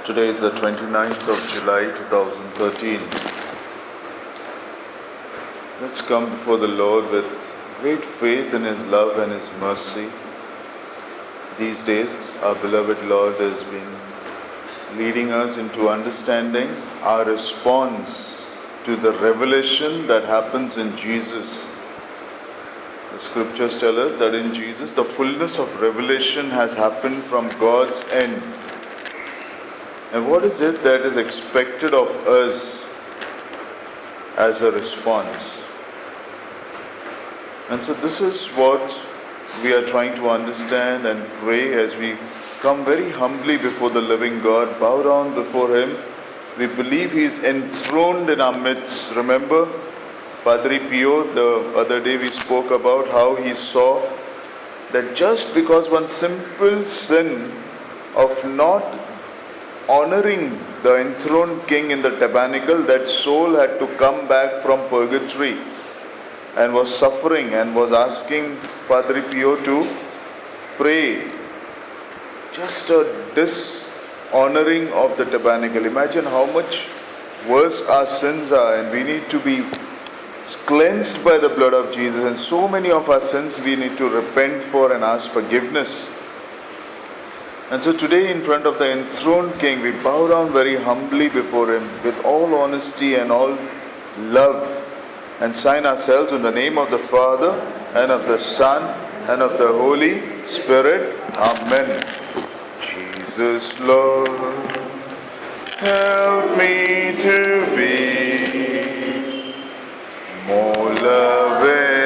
Today is the 29th of July 2013. Let's come before the Lord with great faith in His love and His mercy. These days, our beloved Lord has been leading us into understanding our response to the revelation that happens in Jesus. The scriptures tell us that in Jesus, the fullness of revelation has happened from God's end. And what is it that is expected of us as a response? And so this is what we are trying to understand and pray as we come very humbly before the living God, bow down before Him. We believe He is enthroned in our midst. Remember, Padre Pio, the other day we spoke about how he saw that just because one simple sin of not honoring the enthroned King in the tabernacle, that soul had to come back from purgatory and was suffering and was asking Padre Pio to pray. Just a dishonoring of the tabernacle. Imagine how much worse our sins are, and we need to be cleansed by the blood of Jesus, and so many of our sins we need to repent for and ask forgiveness. And so today, in front of the enthroned King, we bow down very humbly before Him with all honesty and all love, and sign ourselves in the name of the Father and of the Son and of the Holy Spirit. Amen. Jesus, Lord, help me to be more loving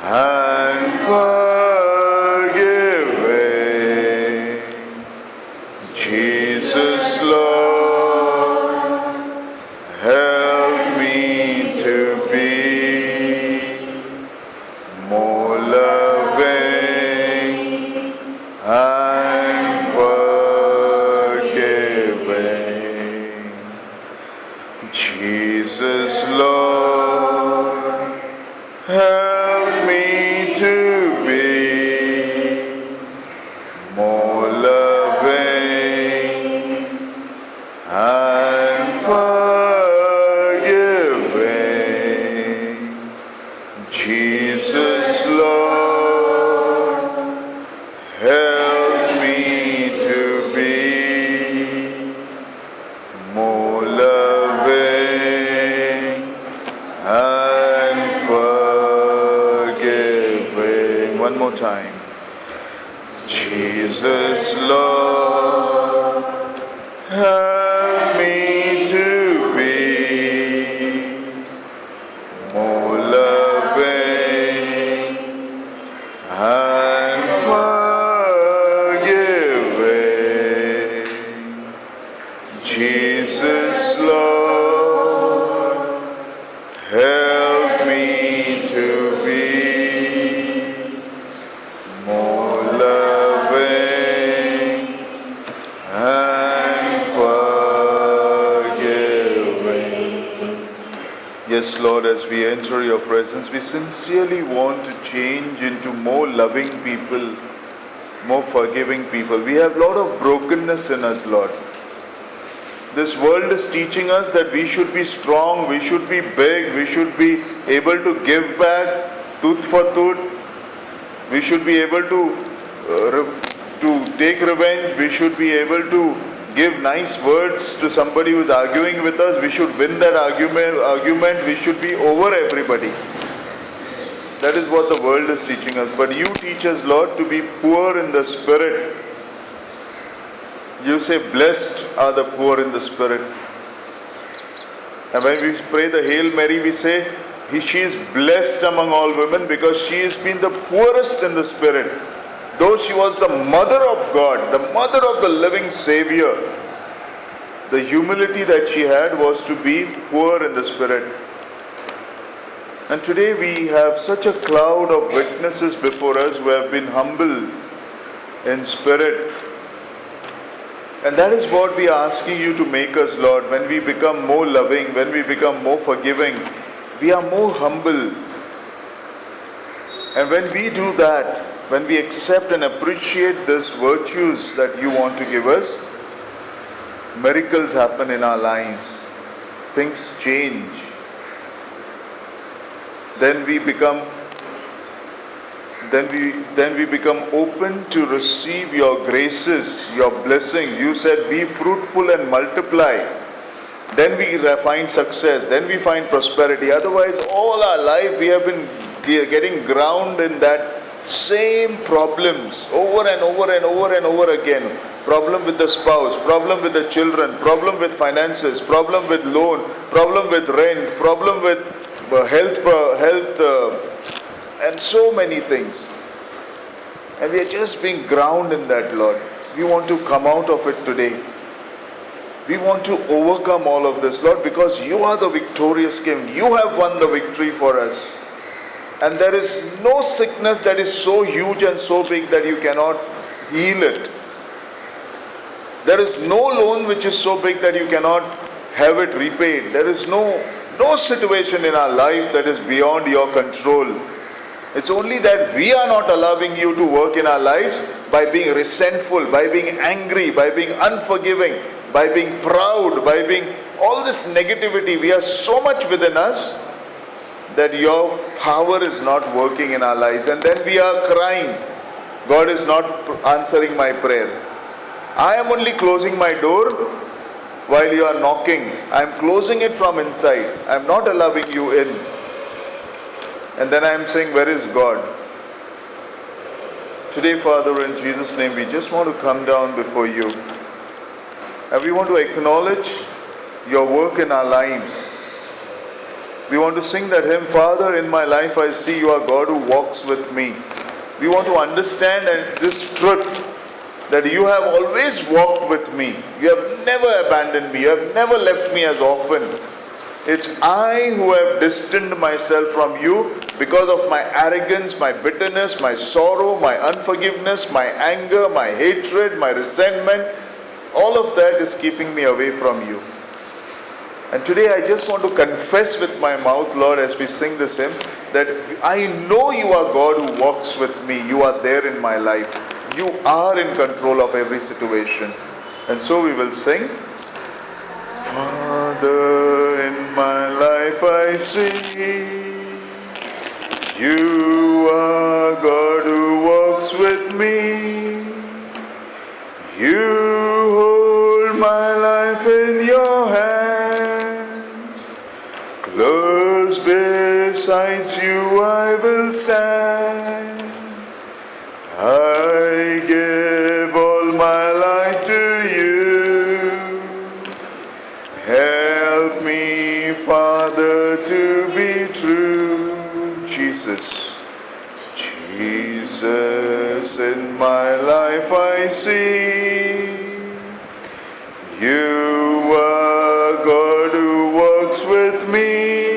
and forgiving. Jesus, Lord, help me to be more loving and forgiving. Jesus, Lord, help me to be more loving and forgiving. Jesus, Lord, help me to be more loving and forgiving. One more time. Jesus, Lord, help me to be more loving and forgiving. Jesus, Lord, help me to be more loving and forgiving. Yes, Lord, as we enter your presence, we sincerely want to change into more loving people, more forgiving people. We have a lot of brokenness in us, Lord. This world is teaching us that we should be strong, we should be big, we should be able to give back tooth for tooth, we should be able to take revenge, we should be able to give nice words to somebody who is arguing with us, we should win that argument, we should be over everybody. That is what the world is teaching us. But you teach us, Lord, to be poor in the spirit. You say, blessed are the poor in the spirit. And when we pray the Hail Mary, we say, she is blessed among all women because she has been the poorest in the spirit. Though she was the mother of God, the mother of the living Savior, the humility that she had was to be poor in the spirit. And today we have such a cloud of witnesses before us who have been humble in spirit. And that is what we are asking you to make us, Lord. When we become more loving, when we become more forgiving, we are more humble. And when we do that, when we accept and appreciate these virtues that you want to give us, miracles happen in our lives. Things change. Then we become open to receive your graces, your blessings. You said, be fruitful and multiply. Then we find success, then we find prosperity. Otherwise, all our life we have been getting ground in that same problems over and over and over and over again. Problem with the spouse, problem with the children, problem with finances, problem with loan, problem with rent, problem with health, and so many things. And we are just being ground in that, Lord. We want to come out of it today. We want to overcome all of this, Lord, because you are the victorious King. You have won the victory for us. And there is no sickness that is so huge and so big that you cannot heal it. There is no loan which is so big that you cannot have it repaid. There is no situation in our life that is beyond your control. It's only that we are not allowing you to work in our lives by being resentful, by being angry, by being unforgiving, by being proud, by being all this negativity. We are so much within us that your power is not working in our lives. And then we are crying, God is not answering my prayer. I am only closing my door while you are knocking. I am closing it from inside. I am not allowing you in. And then I am saying, where is God? Today, Father, in Jesus' name, we just want to come down before you. And we want to acknowledge your work in our lives. We want to sing that hymn, Father, in my life I see you are God who walks with me. We want to understand this truth that you have always walked with me. You have never abandoned me. You have never left me as orphan. It's I who have distanced myself from you because of my arrogance, my bitterness, my sorrow, my unforgiveness, my anger, my hatred, my resentment. All of that is keeping me away from you. And today I just want to confess with my mouth, Lord, as we sing this hymn, that I know you are God who walks with me. You are there in my life. You are in control of every situation. And so we will sing. Father, in my life I see you are God who walks with me. You hold my life in your hands. Close beside you I will stand. I give all my life to you. Help me, Father, to be true. Jesus, Jesus, in my life I see you are God who walks with me.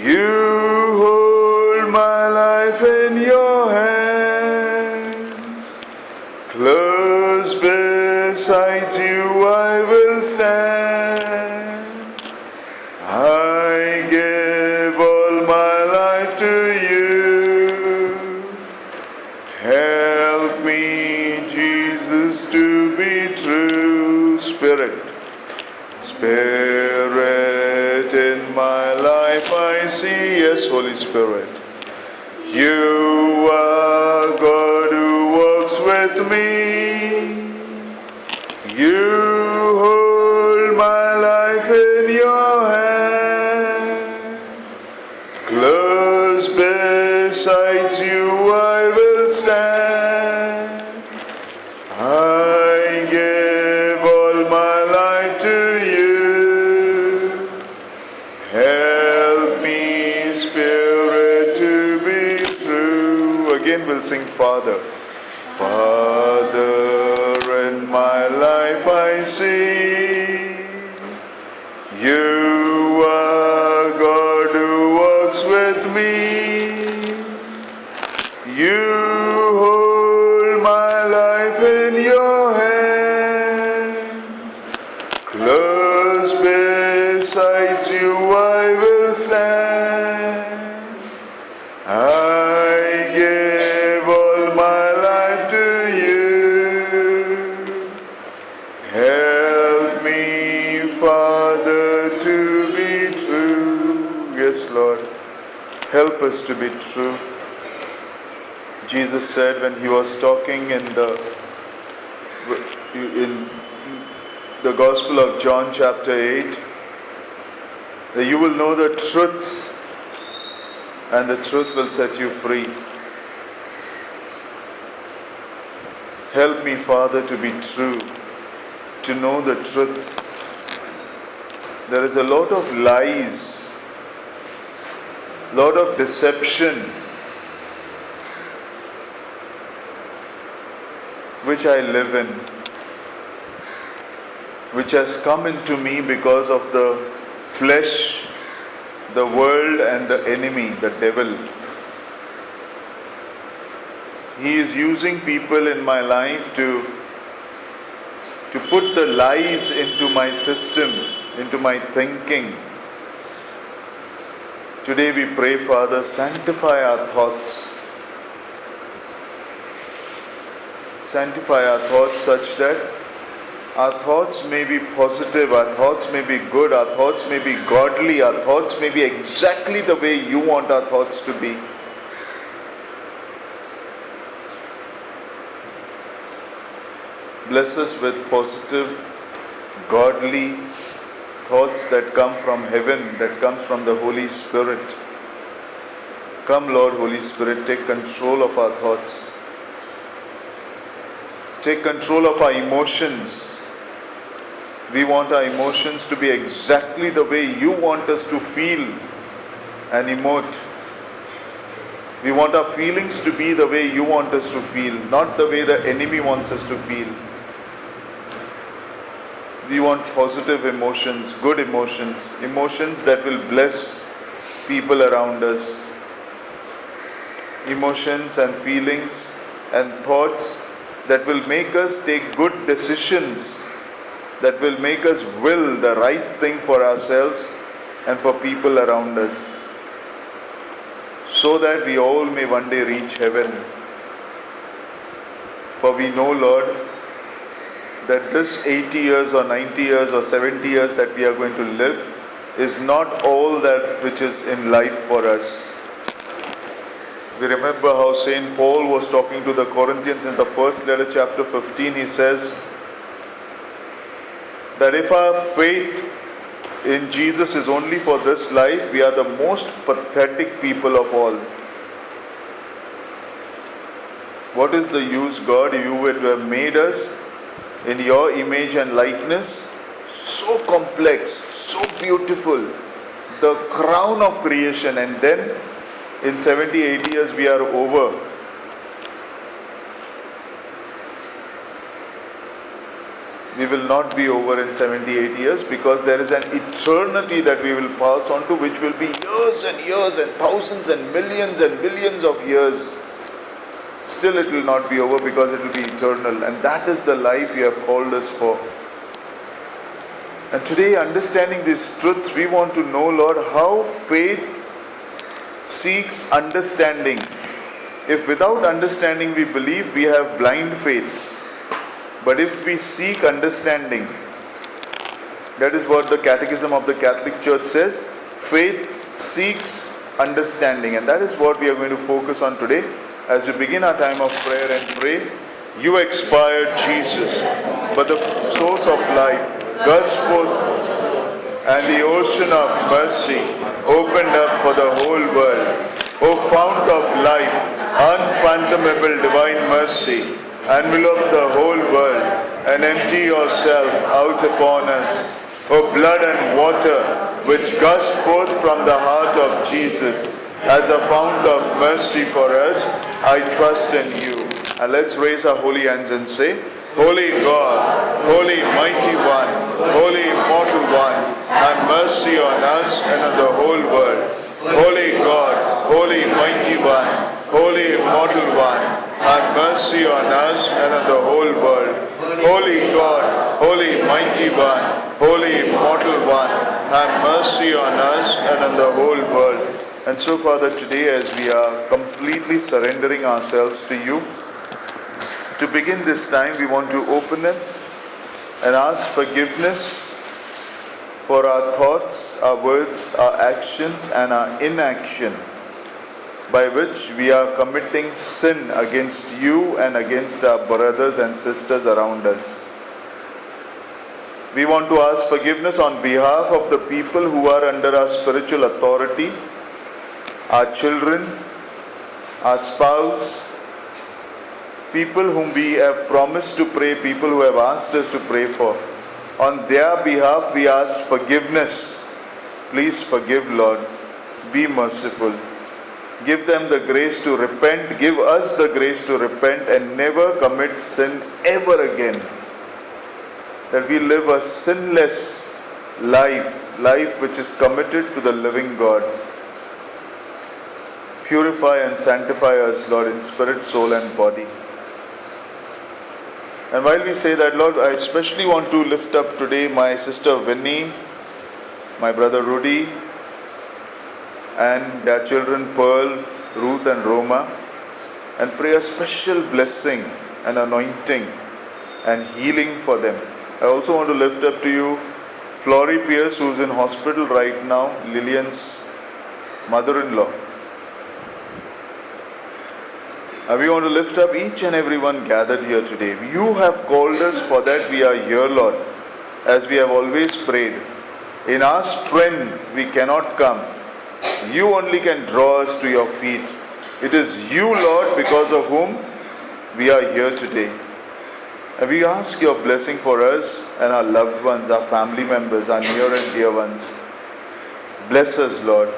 You hold my life in your hands. Close beside you I will stand. I give all my life to you. Help me, Jesus, to be true. Spirit, Spirit, in my life I see. Yes, Holy Spirit. You are God who walks with me. You hold my life in your hand. Close beside you I will stand. I give all my life to you. Help me, Spirit, to be true. Again we'll sing, Father. Father, in my life I see you are God who walks with me. You hold my life in your hands. Close beside you I will stand. I give Lord. Help us to be true. Jesus said when he was talking in the Gospel of John chapter 8, that you will know the truth and the truth will set you free. Help me, Father, to be true, to know the truth. There is a lot of lies, lot of deception, which I live in, which has come into me because of the flesh, the world and the enemy, the devil. He is using people in my life to put the lies into my system, into my thinking. Today we pray, Father, sanctify our thoughts. Sanctify our thoughts such that our thoughts may be positive, our thoughts may be good, our thoughts may be godly, our thoughts may be exactly the way you want our thoughts to be. Bless us with positive, godly thoughts that come from heaven, that comes from the Holy Spirit. Come, Lord Holy Spirit, take control of our thoughts. Take control of our emotions. We want our emotions to be exactly the way you want us to feel and emote. We want our feelings to be the way you want us to feel, not the way the enemy wants us to feel. We want positive emotions, good emotions, emotions that will bless people around us. Emotions and feelings and thoughts that will make us take good decisions, that will make us will the right thing for ourselves and for people around us, so that we all may one day reach heaven. For we know, Lord, that this 80 years or 90 years or 70 years that we are going to live is not all that which is in life for us. We remember how St. Paul was talking to the Corinthians in the first letter, chapter 15. He says that if our faith in Jesus is only for this life, we are the most pathetic people of all. What is the use, God? You would have made us in your image and likeness, so complex, so beautiful, the crown of creation, and then in 70, 80 years we are over. We will not be over in 70, 80 years, because there is an eternity that we will pass on to, which will be years and years and thousands and billions of years. Still it will not be over, because it will be eternal, and that is the life you have called us for. And today, understanding these truths, we want to know, Lord, how faith seeks understanding. If without understanding we believe, we have blind faith. But if we seek understanding, that is what the Catechism of the Catholic Church says, faith seeks understanding. And that is what we are going to focus on today as we begin our time of prayer and pray. You expired, Jesus, but the source of life gushed forth, and the ocean of mercy opened up for the whole world. O fount of life, unfathomable divine mercy, envelope the whole world and empty yourself out upon us. O blood and water which gushed forth from the heart of Jesus as a fount of mercy for us, I trust in you. And let's raise our holy hands and say, Holy God, Holy Mighty One, Holy Immortal One, have mercy on us and on the whole world. Holy God, Holy Mighty One, Holy Immortal One, have mercy on us and on the whole world. Holy God, Holy Mighty One, Holy Immortal One, have mercy on us and on the whole world. And so, Father, today as we are completely surrendering ourselves to you, to begin this time, we want to open it and ask forgiveness for our thoughts, our words, our actions, and our inaction, by which we are committing sin against you and against our brothers and sisters around us. We want to ask forgiveness on behalf of the people who are under our spiritual authority, our children, our spouse, people whom we have promised to pray, people who have asked us to pray for. On their behalf, we ask forgiveness. Please forgive, Lord. Be merciful. Give them the grace to repent. Give us the grace to repent and never commit sin ever again. That we live a sinless life which is committed to the living God. Purify and sanctify us, Lord, in spirit, soul, and body. And while we say that, Lord, I especially want to lift up today my sister Winnie, my brother Rudy, and their children Pearl, Ruth, and Roma, and pray a special blessing and anointing and healing for them. I also want to lift up to you Flory Pierce, who is in hospital right now, Lillian's mother-in-law. We want to lift up each and everyone gathered here today. You have called us, for that we are here, Lord, as we have always prayed. In our strength we cannot come. You only can draw us to your feet. It is you, Lord, because of whom we are here today. And we ask your blessing for us and our loved ones, our family members, our near and dear ones. Bless us, Lord,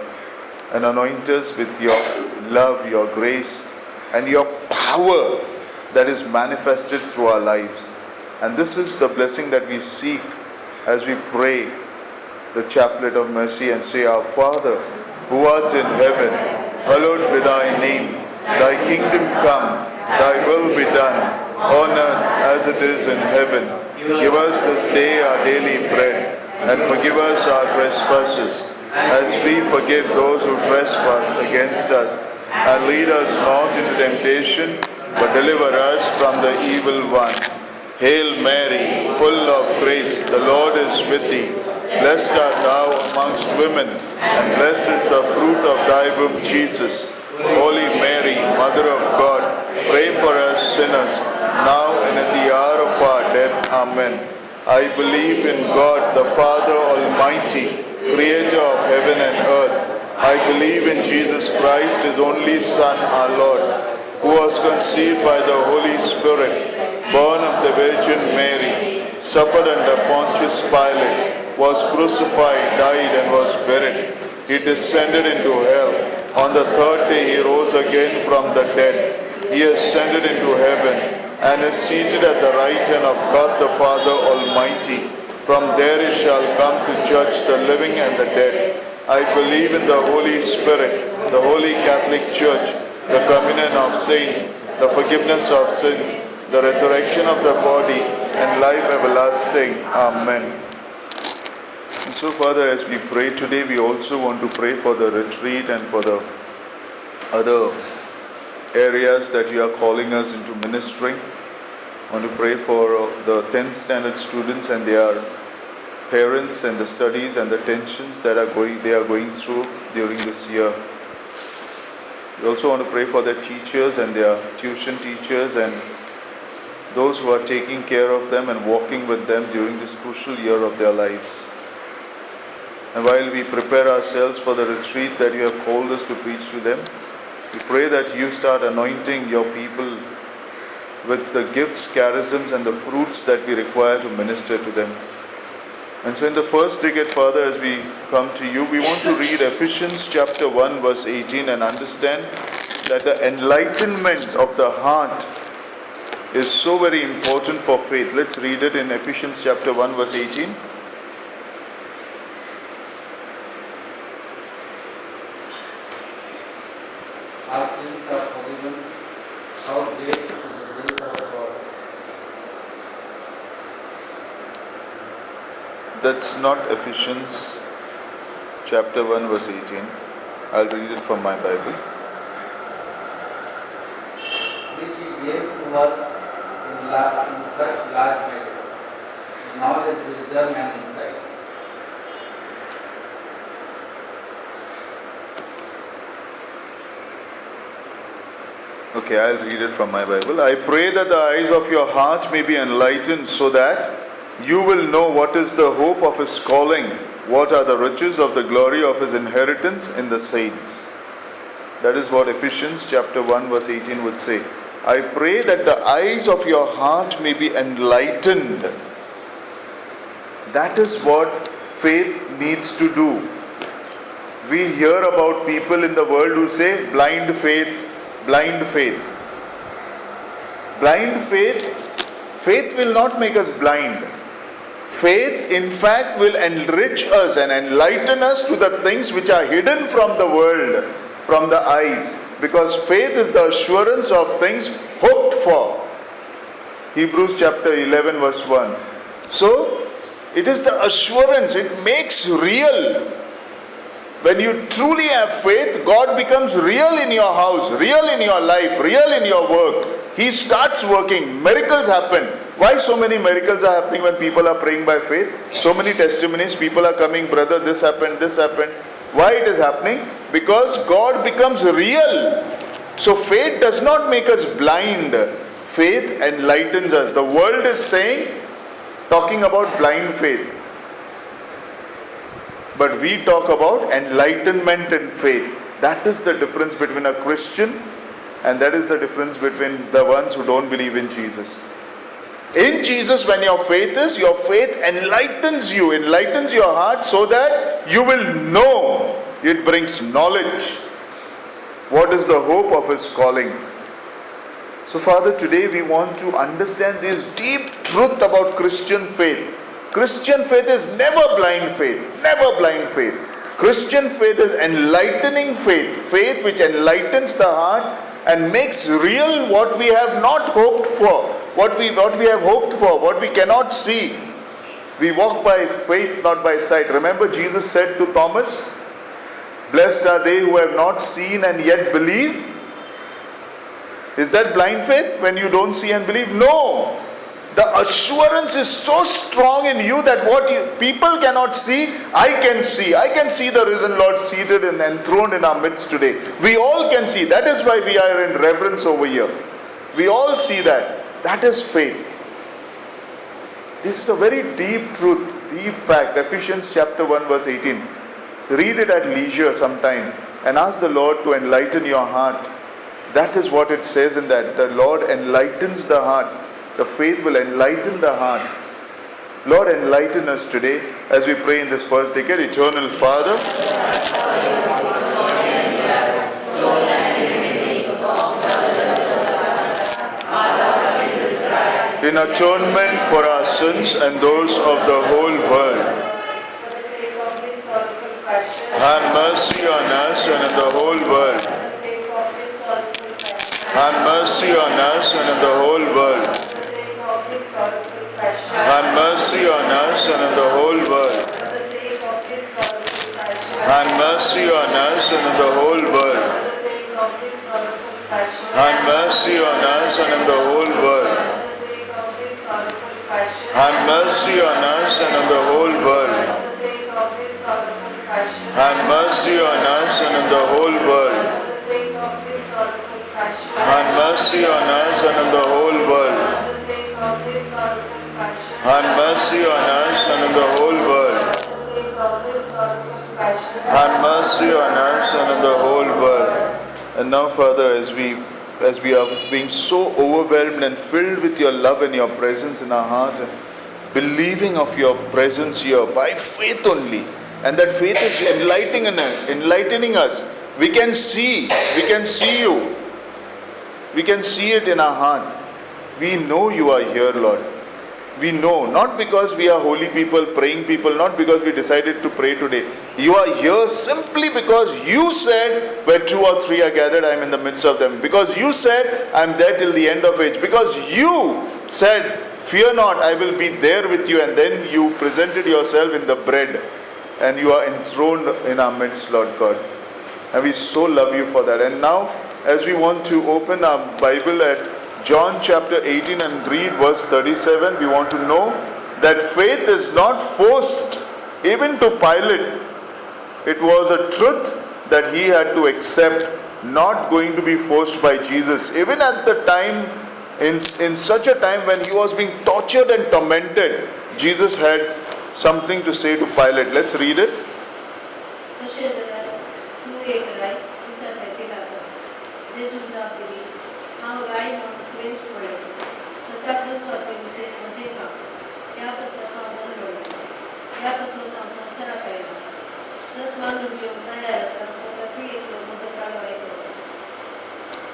and anoint us with your love, your grace, and your power that is manifested through our lives. And this is the blessing that we seek as we pray the chaplet of mercy and say, Our Father, who art in heaven, hallowed be thy name. Thy kingdom come, thy will be done, on earth as it is in heaven. Give us this day our daily bread, and forgive us our trespasses, as we forgive those who trespass against us. And lead us not into temptation, but deliver us from the evil one. Hail Mary, full of grace, the Lord is with thee. Blessed art thou amongst women, and blessed is the fruit of thy womb, Jesus. Holy Mary, Mother of God, pray for us sinners, now and at the hour of our death. Amen. I believe in God, the Father Almighty, creator of heaven and earth. I believe in Jesus Christ, his only Son, our Lord, who was conceived by the Holy Spirit, born of the Virgin Mary, suffered under Pontius Pilate, was crucified, died, and was buried. He descended into hell. On the third day he rose again from the dead. He ascended into heaven and is seated at the right hand of God the Father Almighty. From there he shall come to judge the living and the dead. I believe in the Holy Spirit, the Holy Catholic Church, the communion of saints, the forgiveness of sins, the resurrection of the body, and life everlasting. Amen. And so, Father, as we pray today, we also want to pray for the retreat and for the other areas that you are calling us into ministering. I want to pray for the 10th standard students and their parents and the studies and the tensions that they are going through during this year. We also want to pray for their teachers and their tuition teachers and those who are taking care of them and walking with them during this crucial year of their lives. And while we prepare ourselves for the retreat that you have called us to preach to them, we pray that you start anointing your people with the gifts, charisms, and the fruits that we require to minister to them. And so in the first decade, Father, as we come to you, we want to read Ephesians chapter 1 verse 18 and understand that the enlightenment of the heart is so very important for faith. Let's read it in Ephesians chapter 1 verse 18. Our sins are forgiven. How great is the grace of God. That's not Ephesians chapter 1 verse 18. I'll read it from my Bible. Which He gave to us in such large measure, knowledge, wisdom, and insight. Okay, I'll read it from my Bible. I pray that the eyes of your heart may be enlightened so that you will know what is the hope of his calling, what are the riches of the glory of his inheritance in the saints. That is what Ephesians chapter 1 verse 18 would say. I pray that the eyes of your heart may be enlightened. That is what faith needs to do. We hear about people in the world who say blind faith, blind faith. Blind faith, faith will not make us blind. Faith, in fact, will enrich us and enlighten us to the things which are hidden from the world, from the eyes. Because faith is the assurance of things hoped for. Hebrews chapter 11 verse 1. So, it is the assurance, it makes real. When you truly have faith, God becomes real in your house, real in your life, real in your work. He starts working, miracles happen. Why so many miracles are happening when people are praying by faith? So many testimonies, people are coming, brother, this happened, this happened. Why it is happening? Because God becomes real. So faith does not make us blind. Faith enlightens us. The world is saying, talking about blind faith. But we talk about enlightenment in faith. That is the difference between a Christian, and that is the difference between the ones who don't believe in Jesus. In Jesus, when your faith enlightens you, enlightens your heart so that you will know. It brings knowledge. What is the hope of his calling? So Father, today we want to understand this deep truth about Christian faith. Christian faith is never blind faith. Never blind faith. Christian faith is enlightening faith. Faith which enlightens the heart and makes real what we have not hoped for. What we have hoped for, what we cannot see. We walk by faith, not by sight. Remember, Jesus said to Thomas, blessed are they who have not seen and yet believe. Is that blind faith when you don't see and believe? No. The assurance is so strong in you that what people cannot see, I can see. I can see the risen Lord seated and enthroned in our midst today. We all can see. That is why we are in reverence over here. We all see that. That is faith. This is a very deep truth, deep fact. Ephesians chapter 1 verse 18. Read it at leisure sometime and ask the Lord to enlighten your heart. That is what it says in that. The Lord enlightens the heart. The faith will enlighten the heart. Lord, enlighten us today as we pray in this first decade. Eternal Father, in atonement for our sins and those of the whole world, have mercy on us and in the whole world. Have mercy on us and in the whole world. Have mercy on us and in the whole world. Have mercy on us and in the whole world. Have mercy on us and in the whole world. Have mercy on us and in the whole world. Have mercy on us and in the whole world. Have mercy on us and in the whole world. Have mercy on us and in the whole world. Have mercy on us and in the whole world. And now, Father, as we are being so overwhelmed and filled with your love and your presence in our heart, and believing of your presence here by faith only, and that faith is enlightening us. We can see you. We can see it in our heart. We know you are here, Lord. We know, not because we are holy people, praying people, not because we decided to pray today. You are here simply because you said, where 2 or 3 are gathered, I am in the midst of them. Because you said, I am there till the end of age. Because you said, fear not, I will be there with you. And then you presented yourself in the bread. And you are enthroned in our midst, Lord God. And we so love you for that. And now, as we want to open our Bible at John chapter 18 and read verse 37, we want to know that faith is not forced even to Pilate. It was a truth that he had to accept not going to be forced by Jesus. Even at the time, in such a time when he was being tortured and tormented, Jesus had something to say to Pilate. Let's read it.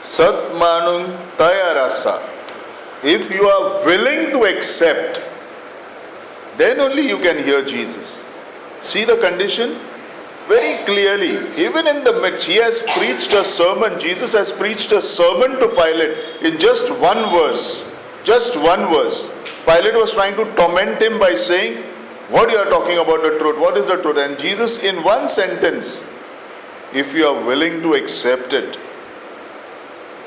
Sat manung tayarasa. If you are willing to accept, then only you can hear Jesus. See the condition? Very clearly, even in the midst, he has preached a sermon. Jesus has preached a sermon to Pilate in just one verse. Just one verse. Pilate was trying to torment him by saying, what you are talking about the truth? What is the truth? And Jesus, in one sentence, if you are willing to accept it.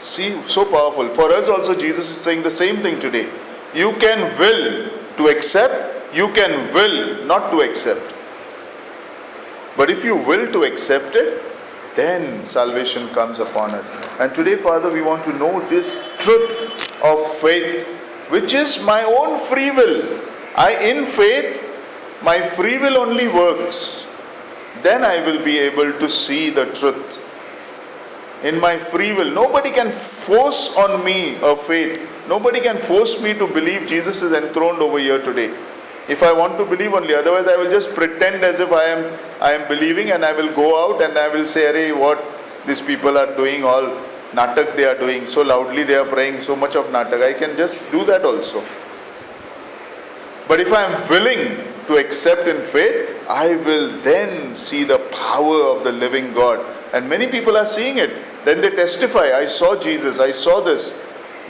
See, so powerful. For us also, Jesus is saying the same thing today. You can will to accept, you can will not to accept. But if you will to accept it, then salvation comes upon us. And today, Father, we want to know this truth of faith, which is my own free will. In faith, my free will only works. Then I will be able to see the truth. In my free will, nobody can force on me a faith. Nobody can force me to believe Jesus is enthroned over here today. If I want to believe only, otherwise I will just pretend as if I am believing, and I will go out and I will say, "Arey, what these people are doing, all natak they are doing, so loudly they are praying, so much of natak." I can just do that also. But if I am willing to accept in faith, I will then see the power of the living God. And many people are seeing it. Then they testify, "I saw Jesus, I saw this.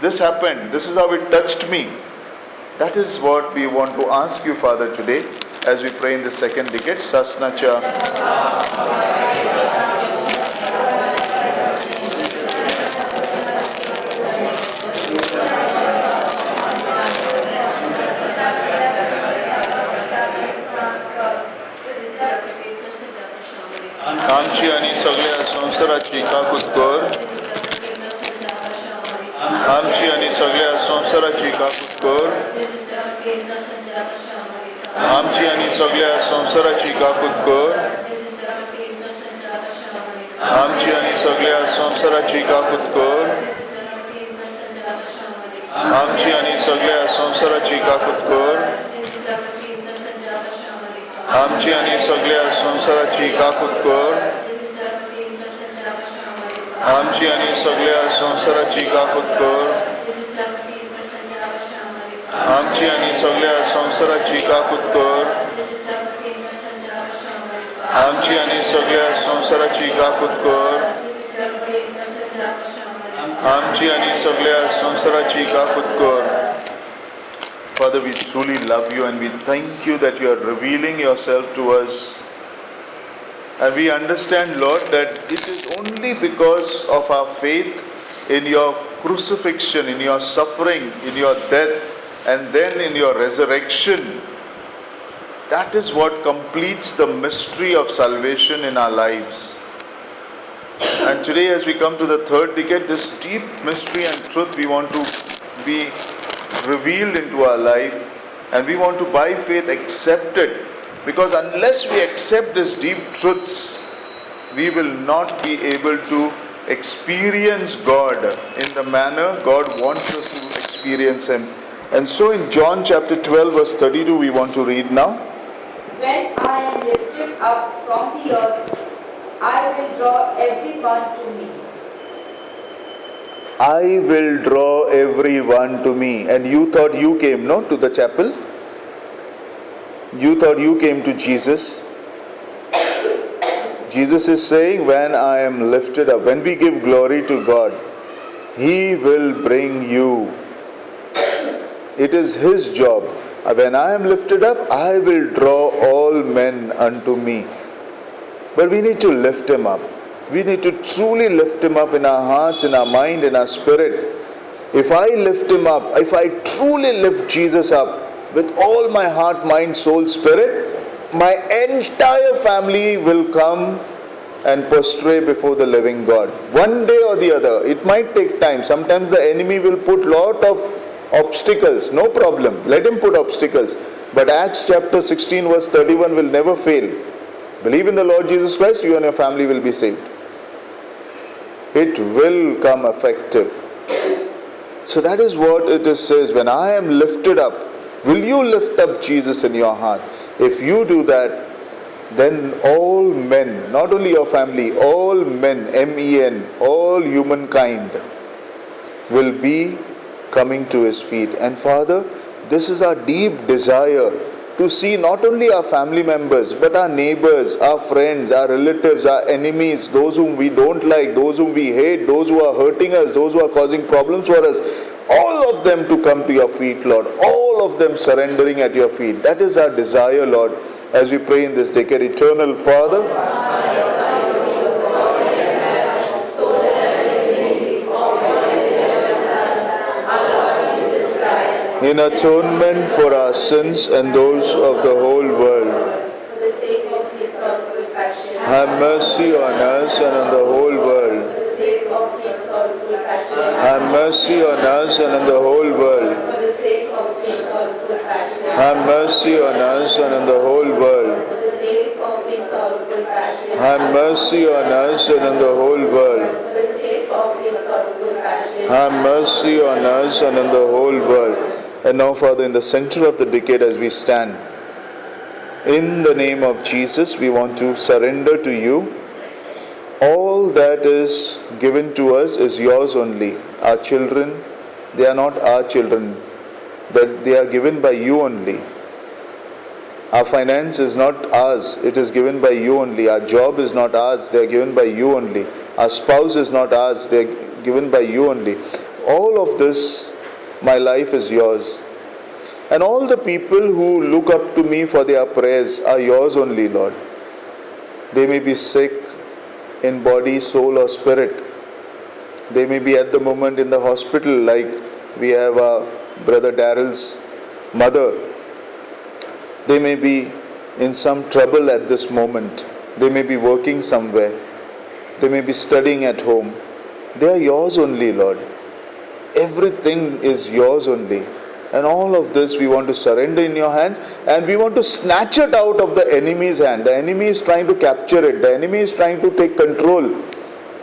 This happened, this is how it touched me." That is what we want to ask you, Father, today as we pray in the second decade. Sasnacha. आमची आणि सगळ्या संसाराची काकूत कर. आमची आणि सगळ्या संसाराची काकूत कर. आमची आणि सगळ्या संसाराची काकूत कर. आमची आणि सगळ्या संसाराची काकूत कर. आमची आणि सगळ्या संसाराची काकूत कर. आमची आणि सगळ्या संसाराची काकूत कर. आमची आणि सगळ्या संसाराची काकूत कर. आमची आणि सगळ्या संसाराची काकूत कर. आमची आणि सगळ्या संसाराची काकूत कर. आमची आणि सगळ्या संसाराची काकूत कर. Father, we truly love you and we thank you that you are revealing yourself to us. And we understand, Lord, that it is only because of our faith in your crucifixion, in your suffering, in your death, and then in your resurrection. That is what completes the mystery of salvation in our lives. And today, as we come to the third decade, this deep mystery and truth we want to be revealed into our life, and we want to by faith accept it, because unless we accept these deep truths, we will not be able to experience God in the manner God wants us to experience Him. And so in John chapter 12 verse 32 we want to read now. When I am lifted up from the earth, I will draw everyone to me. I will draw everyone to me. And you thought you came, no, to the chapel? You thought you came to Jesus. Jesus is saying, when I am lifted up, when we give glory to God, He will bring you. It is His job. When I am lifted up, I will draw all men unto me. But we need to lift Him up. We need to truly lift Him up in our hearts, in our mind, in our spirit. If I lift Him up, if I truly lift Jesus up with all my heart, mind, soul, spirit, my entire family will come and prostrate before the living God. One day or the other, it might take time. Sometimes the enemy will put lot of obstacles, no problem. Let him put obstacles. But Acts chapter 16 verse 31 will never fail. Believe in the Lord Jesus Christ, you and your family will be saved. It will come effective. So that is what it says, when I am lifted up, will you lift up Jesus in your heart? If you do that, then all men, not only your family, all men, M-E-N, all humankind will be coming to his feet. And Father, this is our deep desire, to see not only our family members, but our neighbors, our friends, our relatives, our enemies, those whom we don't like, those whom we hate, those who are hurting us, those who are causing problems for us, all of them to come to your feet, Lord. All of them surrendering at your feet. That is our desire, Lord, as we pray in this decade. Eternal Father, in atonement for our sins and those of the whole world, For the sake of his sorrowful passion. have mercy on us and on the whole world. For the sake of his sorrowful passion. Have mercy on us and on the whole world. For the sake of his sorrowful passion. Have mercy on us and on the whole world. For the sake of his sorrowful passion. Have mercy on us and on the whole world. For the sake of his sorrowful passion. Have mercy on us and on the whole world. And now, Father, in the center of the decade as we stand, in the name of Jesus, we want to surrender to you. All that is given to us is yours only. Our children, they are not our children, that they are given by you only. Our finance is not ours, it is given by you only. Our job is not ours, they are given by you only. Our spouse is not ours, they are given by you only. All of this, my life is yours. And all the people who look up to me for their prayers are yours only, Lord. They may be sick in body, soul or spirit. They may be at the moment in the hospital, like we have our brother Daryl's mother. They may be in some trouble at this moment. They may be working somewhere. They may be studying at home. They are yours only, Lord. Everything is yours only. And all of this we want to surrender in your hands, and we want to snatch it out of the enemy's hand. The enemy is trying to capture it. The enemy is trying to take control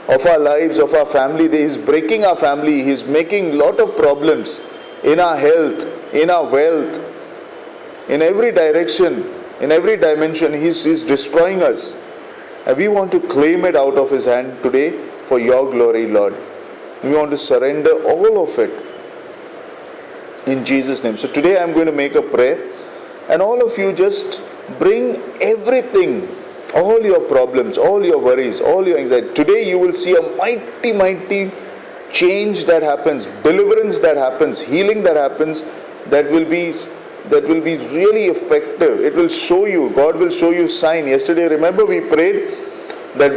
of our lives, of our family. He is breaking our family. He is making a lot of problems in our health, in our wealth, in every direction, in every dimension. He is destroying us. And we want to claim it out of his hand today for your glory, Lord. We want to surrender all of it in Jesus' name. So today I'm going to make a prayer, and all of you just bring everything, all your problems, all your worries, all your anxiety. Today you will see a mighty, mighty change that happens, deliverance that happens, healing that happens, that will be really effective. It will show you, God will show you sign. Yesterday, remember, we prayed that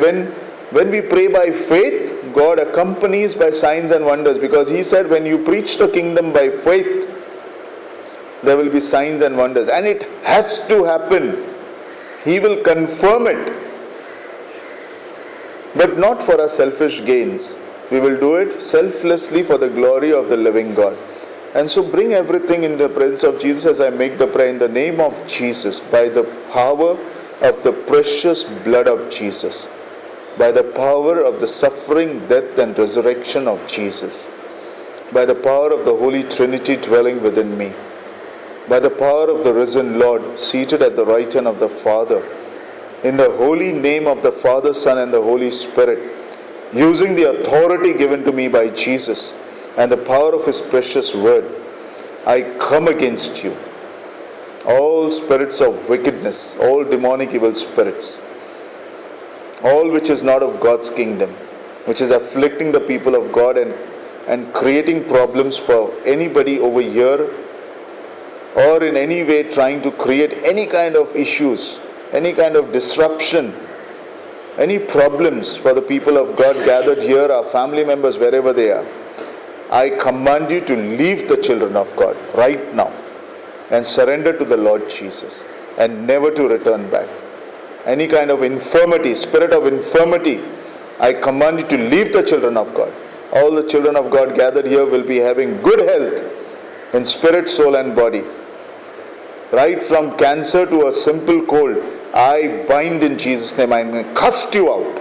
when we pray by faith, God accompanies by signs and wonders, because he said when you preach the kingdom by faith, there will be signs and wonders, and it has to happen. He will confirm it, but not for our selfish gains. We will do it selflessly for the glory of the living God. And so bring everything in the presence of Jesus as I make the prayer in the name of Jesus, by the power of the precious blood of Jesus, by the power of the suffering, death and resurrection of Jesus, by the power of the Holy Trinity dwelling within me, by the power of the risen Lord seated at the right hand of the Father, in the holy name of the Father, Son and the Holy Spirit, using the authority given to me by Jesus and the power of his precious word, I come against you, all spirits of wickedness, all demonic evil spirits, all which is not of God's kingdom, which is afflicting the people of God and creating problems for anybody over here, or in any way trying to create any kind of issues, any kind of disruption, any problems for the people of God gathered here, our family members, wherever they are. I command you to leave the children of God right now and surrender to the Lord Jesus and never to return back. any kind of infirmity, spirit of infirmity, I command you to leave the children of God. All the children of God gathered here will be having good health in spirit, soul and body. Right from cancer to a simple cold, I bind in Jesus' name. I cast you out.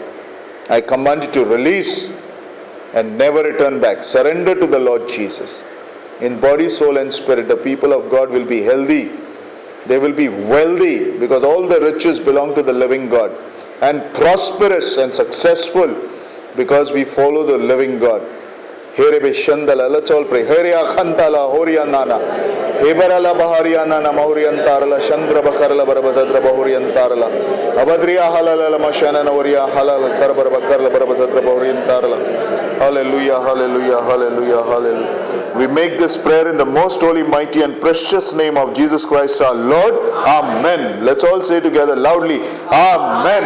I command you to release and never return back. Surrender to the Lord Jesus. In body, soul and spirit, the people of God will be healthy. They will be wealthy because all the riches belong to the living God. And prosperous and successful because we follow the living God. Let's all pray. Hebarala Bahariana Mauriantarala Chandra Bakarala Barabazadra Bahuriantarala Abadria Halala Mashana Noria Halala Karbar Bakarla Barabazadra Bahuriantarala. Hallelujah, hallelujah, hallelujah, hallelujah. We make this prayer in the most holy, mighty and precious name of Jesus Christ our Lord. Amen. Let's all say together loudly, Amen.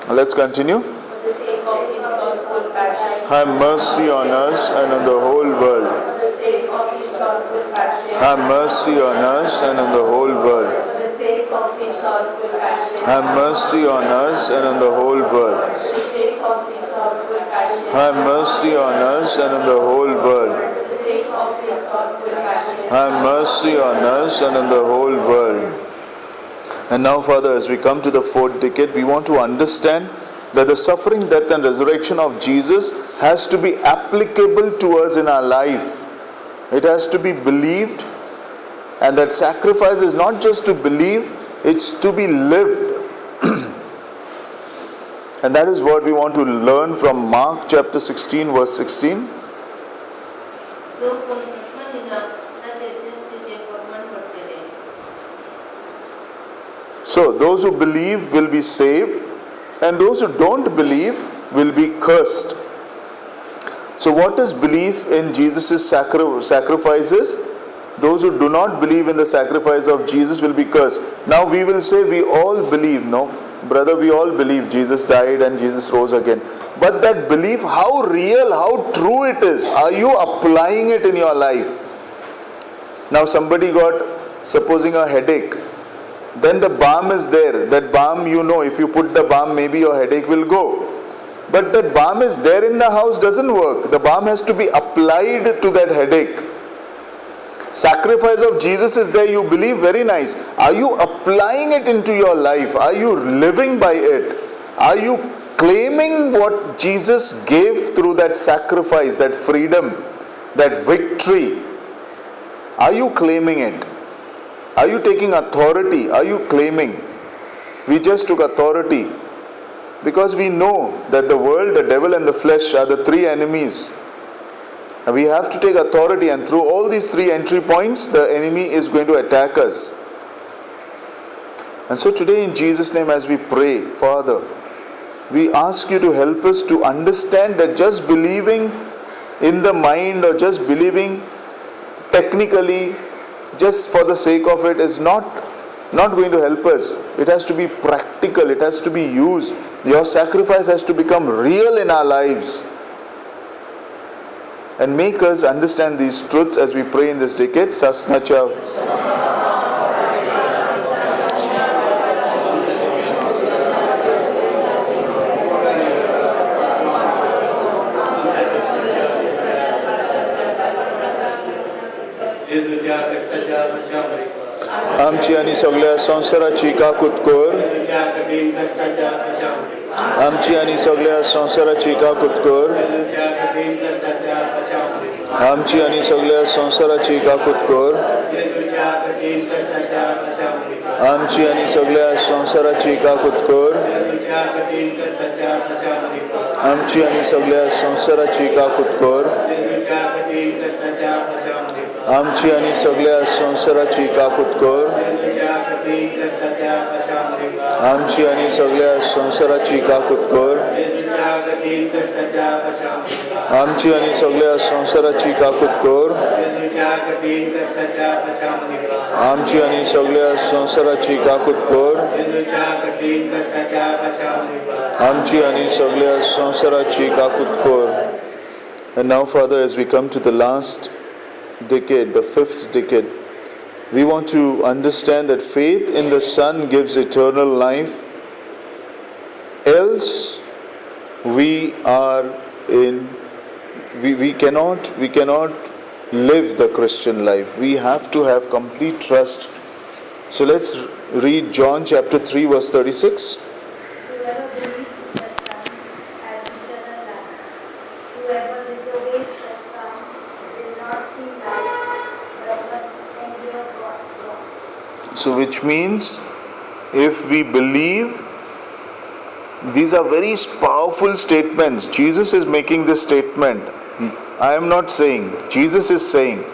Let's continue. For the sake of his sorrowful passion. Have mercy on us and on the whole world. For the sake of his sorrowful passion. Have mercy on us and on the whole world. For the sake of his sorrowful passion. Have mercy on us and on the whole world. For the sake of his sorrowful passion. Have mercy on us and on the whole world. For the sake of his sorrowful passion. Have mercy on us and on the whole world. And now, Father, as we come to the fourth decade, we want to understand that the suffering, death and resurrection of Jesus has to be applicable to us in our life. It has to be believed, and that sacrifice is not just to believe, it's to be lived. And that is what we want to learn from Mark chapter 16 verse 16. जो कोण शिकवणीना ताचे दृष्टीचे प्रमाण पडटले. So those who believe will be saved, and those who don't believe will be cursed. So what is belief in Jesus' sacrifices? Those who do not believe in the sacrifice of Jesus will be cursed. Now we will say we all believe. No, brother, we all believe Jesus died and Jesus rose again. But that belief, how real, how true it is. Are you applying it in your life? Now somebody got, supposing a headache. Then the balm is there. That balm, you know, if you put the balm, maybe your headache will go. But that balm is there in the house, doesn't work. The balm has to be applied to that headache. Sacrifice of Jesus is there, you believe, very nice. Are you applying it into your life? Are you living by it? Are you claiming what Jesus gave through that sacrifice, that freedom, that victory? Are you claiming it? Are you taking authority? Are you claiming? We just took authority because we know that the world, the devil and the flesh are the three enemies. And we have to take authority, and through all these three entry points, the enemy is going to attack us. And so today in Jesus' name, as we pray, Father, we ask you to help us to understand that just believing in the mind or just believing technically, just for the sake of it, is not going to help us. It has to be practical, it has to be used. Your sacrifice has to become real in our lives. And make us understand these truths as we pray in this decade. Sasnacha. आमची आणि सगळ्या संसाराची काकूत कर. आमची आणि सगळ्या संसाराची काकूत कर. आमची आणि सगळ्या संसाराची काकूत कर. आमची आणि सगळ्या संसाराची काकूत कर. आमची आणि सगळ्या संसाराची काकूत कर. आमची आणि सगळ्या संसाराची काकूत कर. आमची आणि सगळ्या संसाराची काकूत कर. आमची आणि सगळ्या संसाराची काकूत कर. आमची आणि सगळ्या संसाराची काकूत कर. आमची आणि सगळ्या संसाराची काकूत कर. And now, Father, as we come to the last decade, the fifth decade, We want to understand that faith in the Son gives eternal life. Else, we cannot live the Christian life. We have to have complete trust. So let's read John chapter 3 verse 36. Whoever believes in the Son has eternal life. Whoever disobeys the Son will not see life, but must endure God's wrath. So which means, if we believe, these are very powerful statements. Jesus is making this statement. I am not saying, Jesus is saying,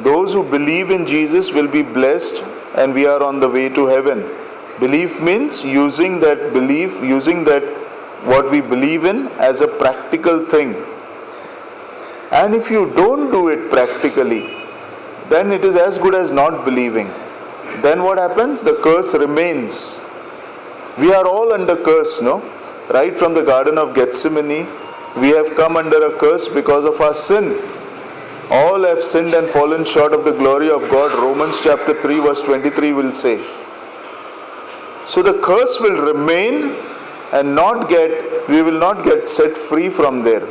those who believe in Jesus will be blessed and we are on the way to heaven. Belief means using that belief, using that what we believe in as a practical thing. And if you don't do it practically, then it is as good as not believing. Then what happens? The curse remains. We are all under curse, no? Right from the Garden of Gethsemane, we have come under a curse because of our sin. All have sinned and fallen short of the glory of God. Romans chapter 3 verse 23 will say. So the curse will remain and we will not get set free from there.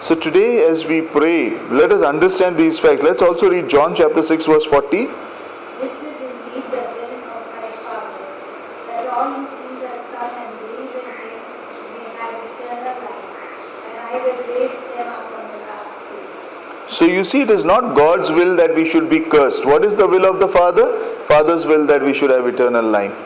So today as we pray, let us understand these facts. Let's also read John chapter 6 verse 40. This is indeed the will of my Father, that all who see the Son and believe in Him may have eternal life, and I will raise them up on the last day. So you see, it is not God's will that we should be cursed. What is the will of the Father? Father's will that we should have eternal life.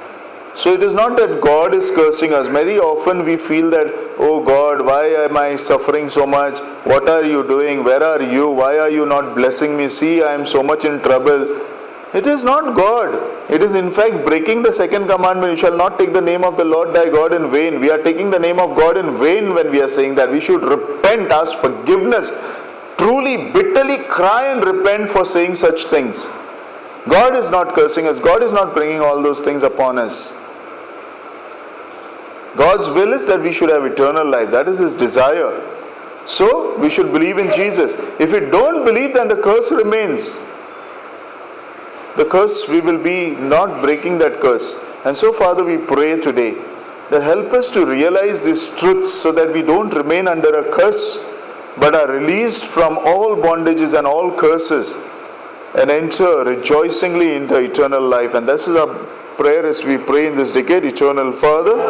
So it is not that God is cursing us. Very often we feel that, oh God, why am I suffering so much? What are you doing? Where are you? Why are you not blessing me? See, I am so much in trouble. It is not God. It is in fact breaking the second commandment. You shall not take the name of the Lord thy God in vain. We are taking the name of God in vain when we are saying that. We should repent, ask forgiveness, truly, bitterly cry and repent for saying such things. God is not cursing us. God is not bringing all those things upon us. God's will is that we should have eternal life. That is His desire. So, we should believe in Jesus. If we don't believe, then the curse remains. The curse, we will be not breaking that curse. And so, Father, we pray today that help us to realize these truths so that we don't remain under a curse, but are released from all bondages and all curses and enter rejoicingly into eternal life. And this is our prayer as we pray in this decade. Eternal Father,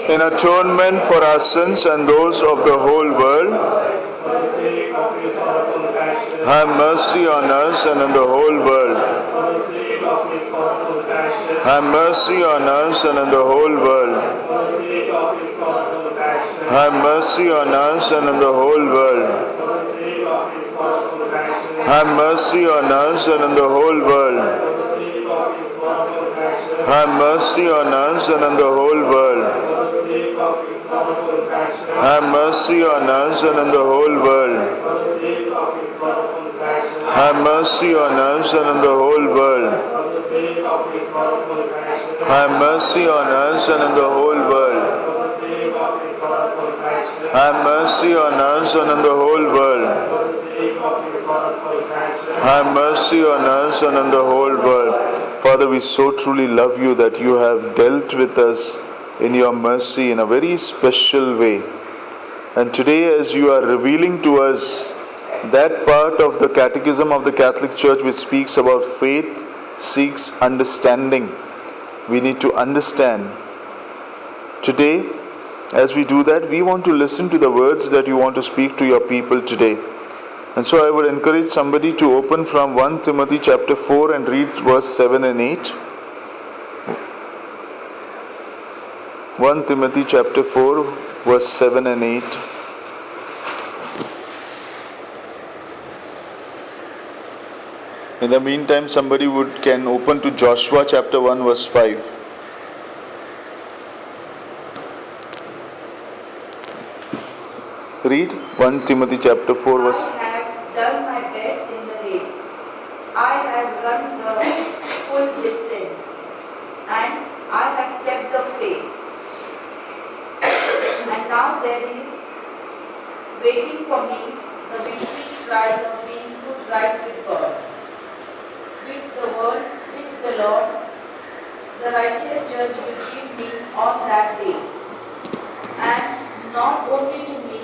in atonement for our sins and those of the whole world, have mercy on us and on the whole world. Have mercy on us and on the whole world. Have mercy on us and on the whole world. Have mercy on us and on the whole world. Have mercy on us and on the whole world. Have mercy on us and on the whole world. Have mercy on us and on the whole world. Have mercy on us and on the whole world. Have mercy on us and on the whole world. Have mercy on us and on the whole world. Father, we so truly love you that you have dealt with us in your mercy in a very special way. And today, as you are revealing to us that part of the Catechism of the Catholic Church which speaks about faith seeks understanding, we need to understand. Today, as we do that, we want to listen to the words that you want to speak to your people today. And so I would encourage somebody to open from 1 Timothy chapter 4 and read verse 7 and 8. 1 Timothy chapter 4 verse 7 and 8. In the meantime, somebody can open to Joshua chapter 1 verse 5. Read 1 Timothy chapter 4 verse. I have done my best in the race. I have run the full distance, and I have kept the faith. And And now there is waiting for me the victory prize of being put right with God, which the Lord, the righteous judge, will give me on that day. And not only to me,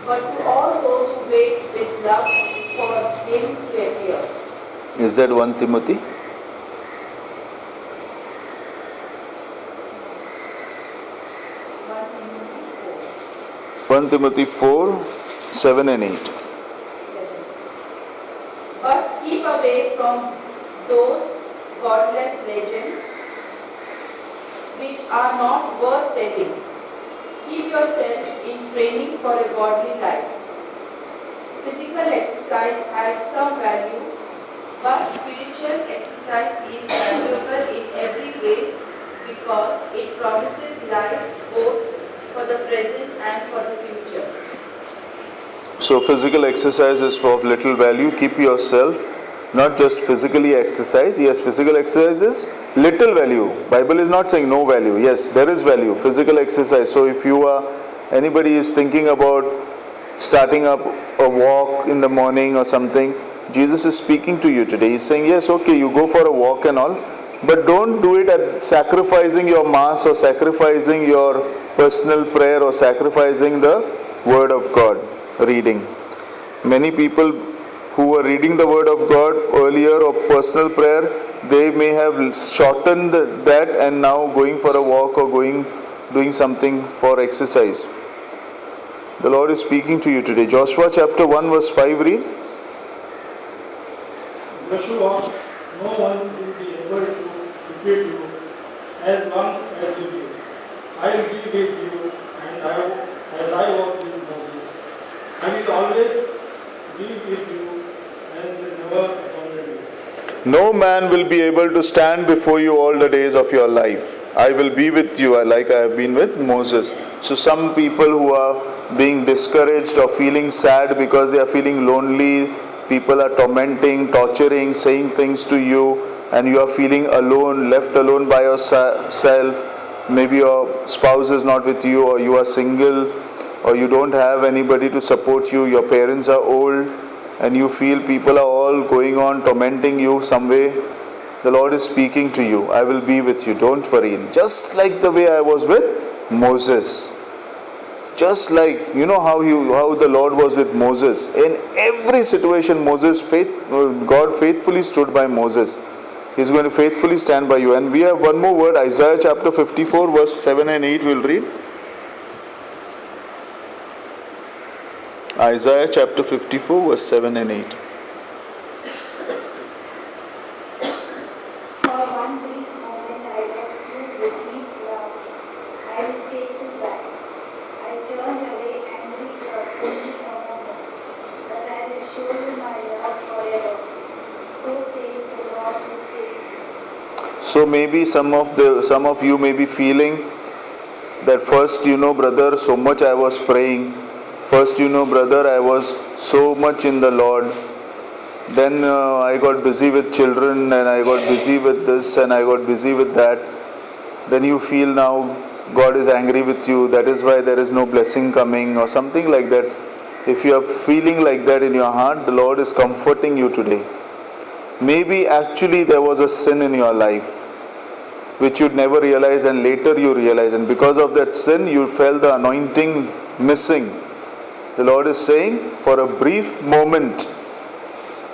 but to all those who wait with love for him to appear. Is that 1 Timothy? 1 Timothy 4, 7 and 8. 7. But keep away from those godless legends which are not worth telling. Keep yourself in training for a godly life. Physical exercise has some value, but spiritual exercise is valuable in every way because it promises life both for the present and for the future. So physical exercise is of little value. Keep yourself not just physically exercise. Yes, physical exercise is little value. Bible is not saying no value. Yes, there is value. Physical exercise. So if anybody is thinking about starting up a walk in the morning or something, Jesus is speaking to you today. He's saying, yes, okay, you go for a walk and all, but don't do it at sacrificing your mass or sacrificing your personal prayer or sacrificing the word of God reading. Many people who were reading the word of God earlier or personal prayer, they may have shortened that and now going for a walk or doing something for exercise. The Lord is speaking to you today. Joshua chapter 1 verse 5, read. Joshua, no one will be able to defeat you as long as you live. I will be with you, and as I walk with Moses. I will always be with you and will never abandon you. No man will be able to stand before you all the days of your life. I will be with you like I have been with Moses. So some people who are being discouraged or feeling sad because they are feeling lonely, people are tormenting, torturing, saying things to you, and you are feeling alone, left alone by yourself. Maybe your spouse is not with you, or you are single, or you don't have anybody to support you, your parents are old, and you feel people are all going on tormenting you some way. The Lord is speaking to you. I will be with you, don't worry. Just like the way I was with Moses. Just like, you know how the Lord was with Moses. In every situation, God faithfully stood by Moses. He's going to faithfully stand by you. And we have one more word, Isaiah chapter 54 verse 7 and 8 we'll read. Isaiah chapter 54 verse 7 and 8. For one brief moment I left you with deep love. I will take you back. I turned away angry for only a moment, but I will show you my love forever. So says the Lord who saves you. So maybe some of you may be feeling that first, brother, so much I was praying. First, brother, I was so much in the Lord. Then I got busy with children, and I got busy with this, and I got busy with that. Then you feel now God is angry with you. That is why there is no blessing coming or something like that. If you are feeling like that in your heart, the Lord is comforting you today. Maybe actually there was a sin in your life which you'd never realize, and later you realize, and because of that sin you felt the anointing missing. The Lord is saying, for a brief moment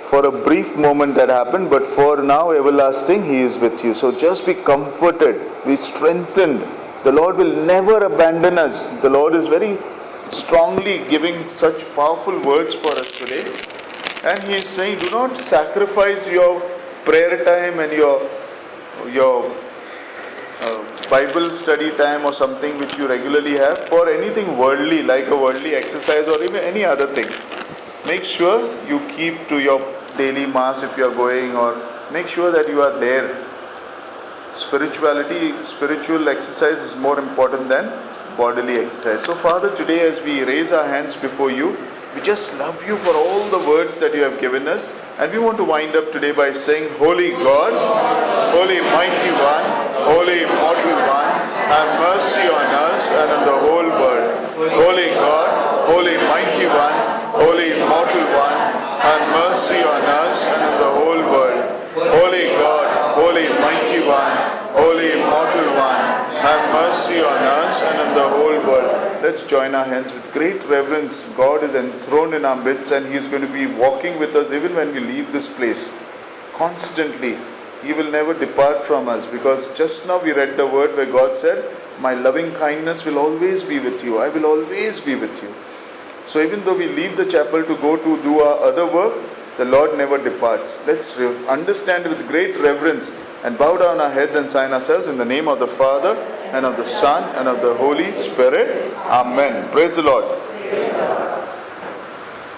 that happened, but for now everlasting He is with you. So just be comforted, be strengthened. The Lord will never abandon us. The Lord is very strongly giving such powerful words for us today. And He is saying, do not sacrifice your prayer time and your Bible study time or something which you regularly have for anything worldly, like a worldly exercise or even any other thing. Make sure you keep to your daily mass if you are going, or make sure that you are there. Spiritual exercise is more important than bodily exercise. So Father, today as we raise our hands before you, we just love you for all the words that you have given us, and we want to wind up today by saying, Holy God, Holy Mighty One, Holy Immortal One, have mercy on us and on the whole world. mighty one, Holy immortal one, have mercy on us and on the whole world. Holy God, Holy mighty one, Holy immortal one, have mercy on us and on the whole world. Let's join our hands with great reverence. God is enthroned in our midst and He is going to be walking with us even when we leave this place. Constantly. He will never depart from us, because just now we read the word where God said, my loving kindness will always be with you. I will always be with you. So even though we leave the chapel to go to do our other work, the Lord never departs. Let's understand it with great reverence and bow down our heads and sign ourselves in the name of the Father and of the Son and of the Holy Spirit. Amen. Praise the Lord.